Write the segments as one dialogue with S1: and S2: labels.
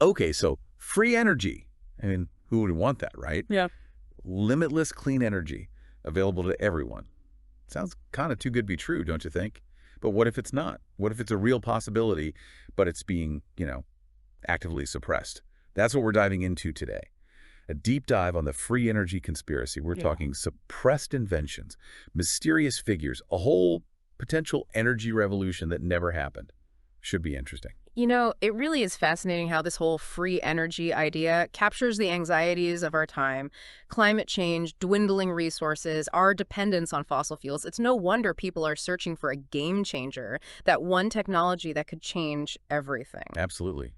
S1: Okay, so free energy. I mean, who would want that, right?
S2: Yeah.
S1: Limitless clean energy available to everyone. Sounds kind of too good to be true, don't you think? But what if it's not? What if it's a real possibility, but it's being, actively suppressed? That's what we're diving into today. A deep dive on the free energy conspiracy. We're
S2: Yeah.
S1: talking suppressed inventions, mysterious figures, a whole potential energy revolution that never happened. Should be interesting.
S2: It really is fascinating how this whole free energy idea captures the anxieties of our time: climate change, dwindling resources, our dependence on fossil fuels. It's no wonder people are searching for a game changer, that one technology that could change everything.
S1: Absolutely.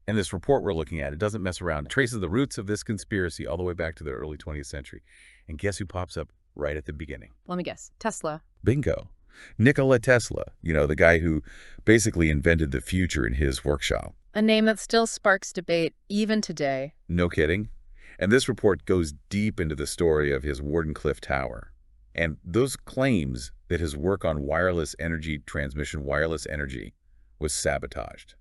S1: And this report we're looking at, it doesn't mess around. It traces the roots of this conspiracy all the way back to the early 20th century. And guess who pops up right at the beginning?
S2: Let me guess. Tesla.
S1: Bingo. Nikola Tesla, the guy who basically invented the future in his workshop.
S2: A name that still sparks debate even today.
S1: No kidding. And this report goes deep into the story of his Wardenclyffe Tower. And those claims that his work on wireless energy transmission, wireless energy, was sabotaged.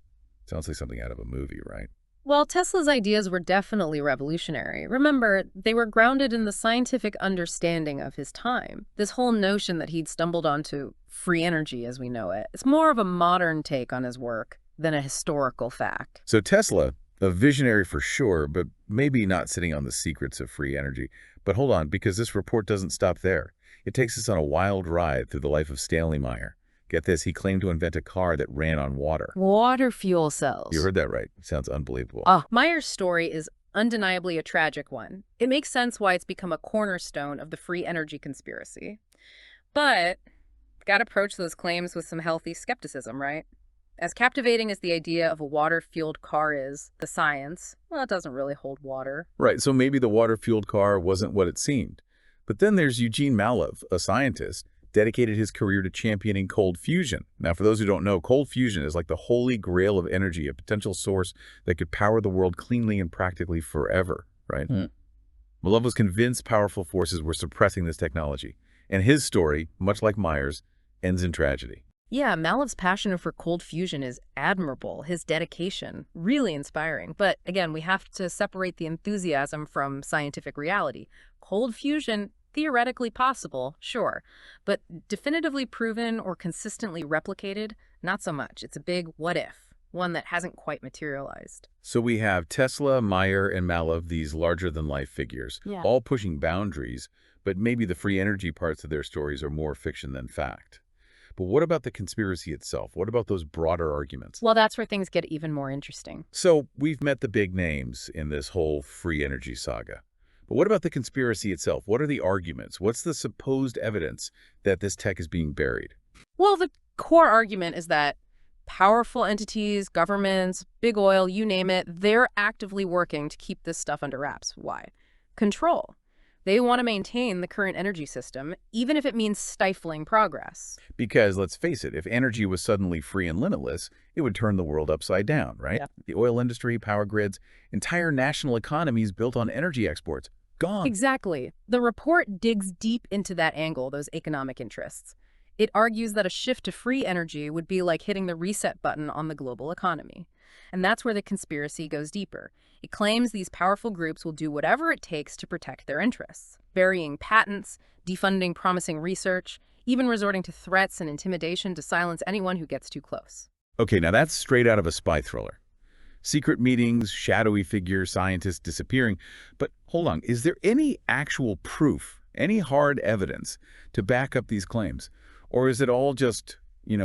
S1: Sounds like something out of a movie, right?
S2: Well, Tesla's ideas were definitely revolutionary. Remember, they were grounded in the scientific understanding of his time. This whole notion that he'd stumbled onto free energy as we know it, it's more of a modern take on his work than a historical fact.
S1: So Tesla, a visionary for sure, but maybe not sitting on the secrets of free energy. But hold on, because this report doesn't stop there. It takes us on a wild ride through the life of Stanley Meyer. Get this, he claimed to invent a car that ran on water.
S2: Water fuel cells.
S1: You heard that right. Sounds unbelievable.
S2: Meyer's story is undeniably a tragic one. It makes sense why it's become a cornerstone of the free energy conspiracy. But gotta approach those claims with some healthy skepticism, right? As captivating as the idea of a water-fueled car is, the science, well, it doesn't really hold water.
S1: Right, so maybe the water-fueled car wasn't what it seemed. But then there's Eugene Mallove, a scientist, dedicated his career to championing cold fusion. Now, for those who don't know, cold fusion is like the holy grail of energy, a potential source that could power the world cleanly and practically forever, right? Mallove was convinced powerful forces were suppressing this technology. And his story, much like Meyer's, ends in tragedy.
S2: Yeah, Malove's passion for cold fusion is admirable. His dedication, really inspiring. But again, we have to separate the enthusiasm from scientific reality. Cold fusion, theoretically possible, sure, but definitively proven or consistently replicated, not so much. It's a big what if, one that hasn't quite materialized.
S1: So we have Tesla, Meyer, and Mallove, these larger-than-life figures,
S2: Yeah.
S1: all pushing boundaries, but maybe the free energy parts of their stories are more fiction than fact. But what about the conspiracy itself? What about those broader arguments?
S2: Well, that's where things get even more interesting.
S1: So we've met the big names in this whole free energy saga. But what about the conspiracy itself? What are the arguments? What's the supposed evidence that this tech is being buried?
S2: Well, the core argument is that powerful entities, governments, big oil, you name it, they're actively working to keep this stuff under wraps. Why? Control. They want to maintain the current energy system, even if it means stifling progress.
S1: Because let's face it, if energy was suddenly free and limitless, it would turn the world upside down, right?
S2: Yeah.
S1: The oil industry, power grids, entire national economies built on energy exports, gone.
S2: Exactly. The report digs deep into that angle, those economic interests. It argues that a shift to free energy would be like hitting the reset button on the global economy. And that's where the conspiracy goes deeper. It claims these powerful groups will do whatever it takes to protect their interests, burying patents, defunding promising research, even resorting to threats and intimidation to silence anyone who gets too close.
S1: Okay, now that's straight out of a spy thriller. Secret meetings, shadowy figures, scientists disappearing. But hold on, is there any actual proof, any hard evidence to back up these claims? Or is it all just,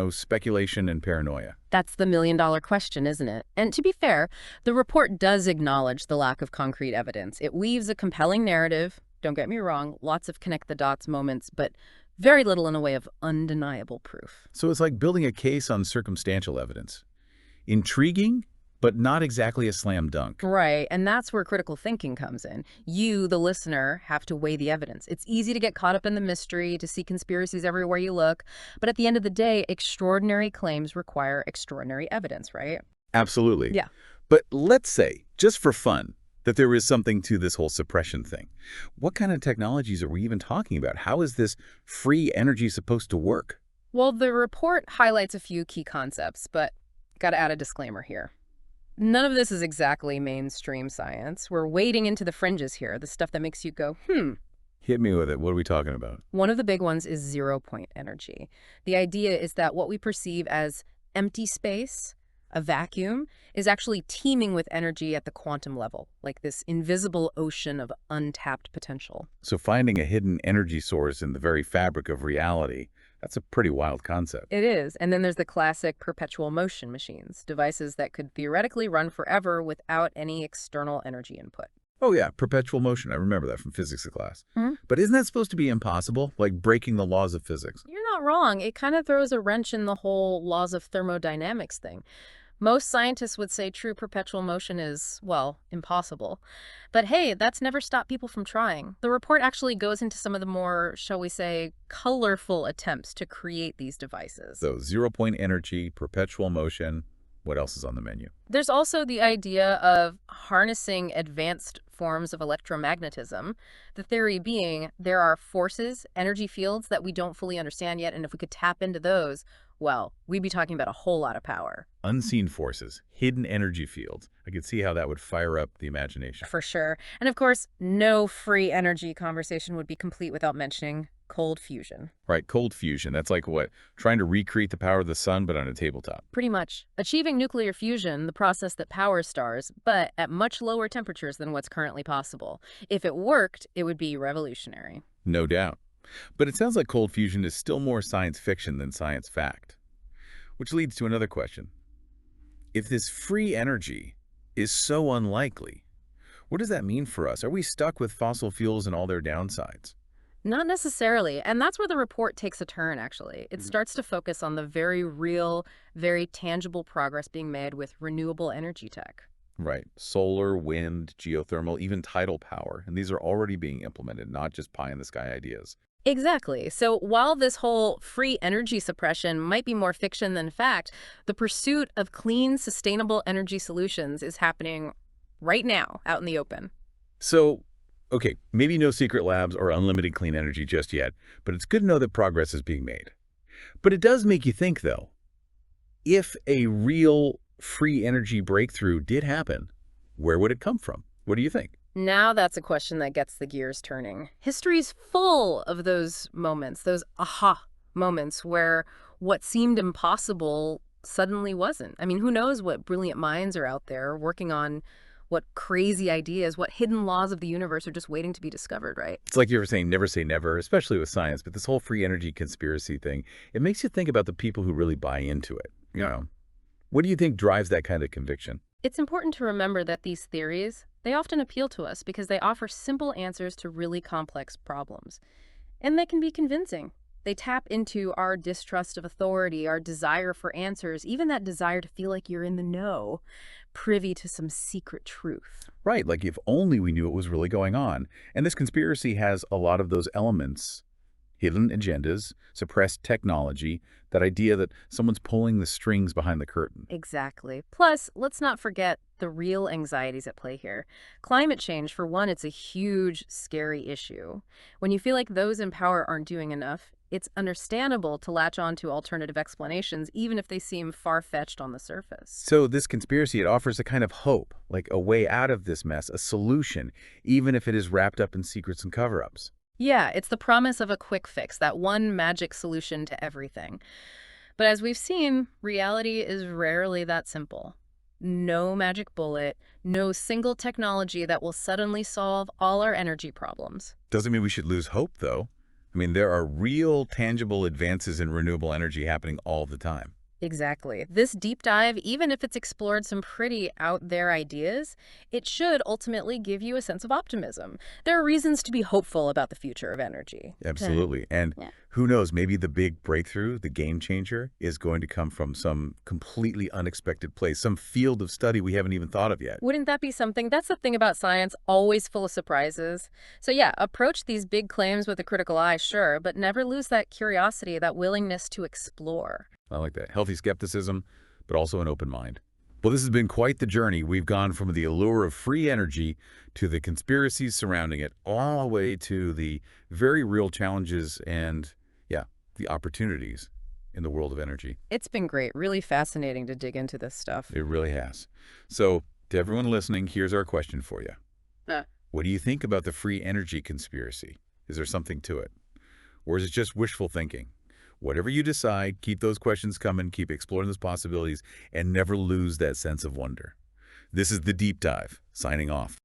S1: speculation and paranoia?
S2: That's the million-dollar question, isn't it? And to be fair, the report does acknowledge the lack of concrete evidence. It weaves a compelling narrative, don't get me wrong, lots of connect-the-dots moments, but very little in a way of undeniable proof.
S1: So it's like building a case on circumstantial evidence. Intriguing, but not exactly a slam dunk.
S2: Right, and that's where critical thinking comes in. You, the listener, have to weigh the evidence. It's easy to get caught up in the mystery, to see conspiracies everywhere you look, but at the end of the day, extraordinary claims require extraordinary evidence, right?
S1: Absolutely.
S2: Yeah.
S1: But let's say, just for fun, that there is something to this whole suppression thing. What kind of technologies are we even talking about? How is this free energy supposed to work?
S2: Well, the report highlights a few key concepts, but gotta add a disclaimer here. None of this is exactly mainstream science. We're wading into the fringes here, the stuff that makes you go,
S1: Hit me with it. What are we talking about?
S2: One of the big ones is zero-point energy. The idea is that what we perceive as empty space, a vacuum, is actually teeming with energy at the quantum level, like this invisible ocean of untapped potential.
S1: So finding a hidden energy source in the very fabric of reality, that's a pretty wild concept.
S2: It is. And then there's the classic perpetual motion machines, devices that could theoretically run forever without any external energy input.
S1: Oh yeah, perpetual motion. I remember that from physics class.
S2: Mhm.
S1: But isn't that supposed to be impossible? Like breaking the laws of physics?
S2: You're not wrong. It kind of throws a wrench in the whole laws of thermodynamics thing. Most scientists would say true perpetual motion is, well, impossible. But hey, that's never stopped people from trying. The report actually goes into some of the more, shall we say, colorful attempts to create these devices.
S1: So zero-point energy, perpetual motion. What else is on the menu?
S2: There's also the idea of harnessing advanced forms of electromagnetism. The theory being there are forces, energy fields that we don't fully understand yet, and if we could tap into those, well, we'd be talking about a whole lot of power.
S1: Unseen forces, hidden energy fields. I could see how that would fire up the imagination.
S2: For sure. And of course, no free energy conversation would be complete without mentioning cold fusion.
S1: Right, cold fusion. That's like what? Trying to recreate the power of the sun, but on a tabletop.
S2: Pretty much. Achieving nuclear fusion, the process that powers stars, but at much lower temperatures than what's currently possible. If it worked, it would be revolutionary.
S1: No doubt. But it sounds like cold fusion is still more science fiction than science fact. Which leads to another question. If this free energy is so unlikely, what does that mean for us? Are we stuck with fossil fuels and all their downsides?
S2: Not necessarily. And that's where the report takes a turn, actually. It starts to focus on the very real, very tangible progress being made with renewable energy tech.
S1: Right. Solar, wind, geothermal, even tidal power. And these are already being implemented, not just pie-in-the-sky ideas.
S2: Exactly. So while this whole free energy suppression might be more fiction than fact, the pursuit of clean, sustainable energy solutions is happening right now out in the open.
S1: So, okay, maybe no secret labs or unlimited clean energy just yet, but it's good to know that progress is being made. But it does make you think, though, if a real free energy breakthrough did happen, where would it come from? What do you think?
S2: Now that's a question that gets the gears turning. History's full of those moments, those aha moments where what seemed impossible suddenly wasn't. I mean, who knows what brilliant minds are out there working on what crazy ideas, what hidden laws of the universe are just waiting to be discovered, right?
S1: It's like you were saying, never say never, especially with science, but this whole free energy conspiracy thing, it makes you think about the people who really buy into it. You know, what do you think drives that kind of conviction?
S2: It's important to remember that these theories, they often appeal to us because they offer simple answers to really complex problems. And they can be convincing. They tap into our distrust of authority, our desire for answers, even that desire to feel like you're in the know, privy to some secret truth.
S1: Right, like if only we knew what was really going on. And this conspiracy has a lot of those elements. Hidden agendas, suppressed technology, that idea that someone's pulling the strings behind the curtain.
S2: Exactly. Plus, let's not forget the real anxieties at play here. Climate change, for one, it's a huge, scary issue. When you feel like those in power aren't doing enough, it's understandable to latch on to alternative explanations, even if they seem far-fetched on the surface.
S1: So this conspiracy, it offers a kind of hope, like a way out of this mess, a solution, even if it is wrapped up in secrets and cover-ups.
S2: Yeah, it's the promise of a quick fix, that one magic solution to everything. But as we've seen, reality is rarely that simple. No magic bullet, no single technology that will suddenly solve all our energy problems.
S1: Doesn't mean we should lose hope, though. I mean, there are real, tangible advances in renewable energy happening all the time.
S2: Exactly. This deep dive, even if it's explored some pretty out there ideas, it should ultimately give you a sense of optimism. There are reasons to be hopeful about the future of energy.
S1: Absolutely. And
S2: Yeah.
S1: who knows, maybe the big breakthrough, the game changer, is going to come from some completely unexpected place, some field of study we haven't even thought of yet.
S2: Wouldn't that be something? That's the thing about science, always full of surprises. So yeah, approach these big claims with a critical eye, sure, but never lose that curiosity, that willingness to explore.
S1: I like that. Healthy skepticism, but also an open mind. Well, this has been quite the journey. We've gone from the allure of free energy to the conspiracies surrounding it, all the way to the very real challenges and, yeah, the opportunities in the world of energy.
S2: It's been great. Really fascinating to dig into this stuff.
S1: It really has. So, to everyone listening, here's our question for you.
S2: Uh,
S1: What do you think about the free energy conspiracy? Is there something to it? Or is it just wishful thinking? Whatever you decide, keep those questions coming, keep exploring those possibilities, and never lose that sense of wonder. This is The Deep Dive, signing off.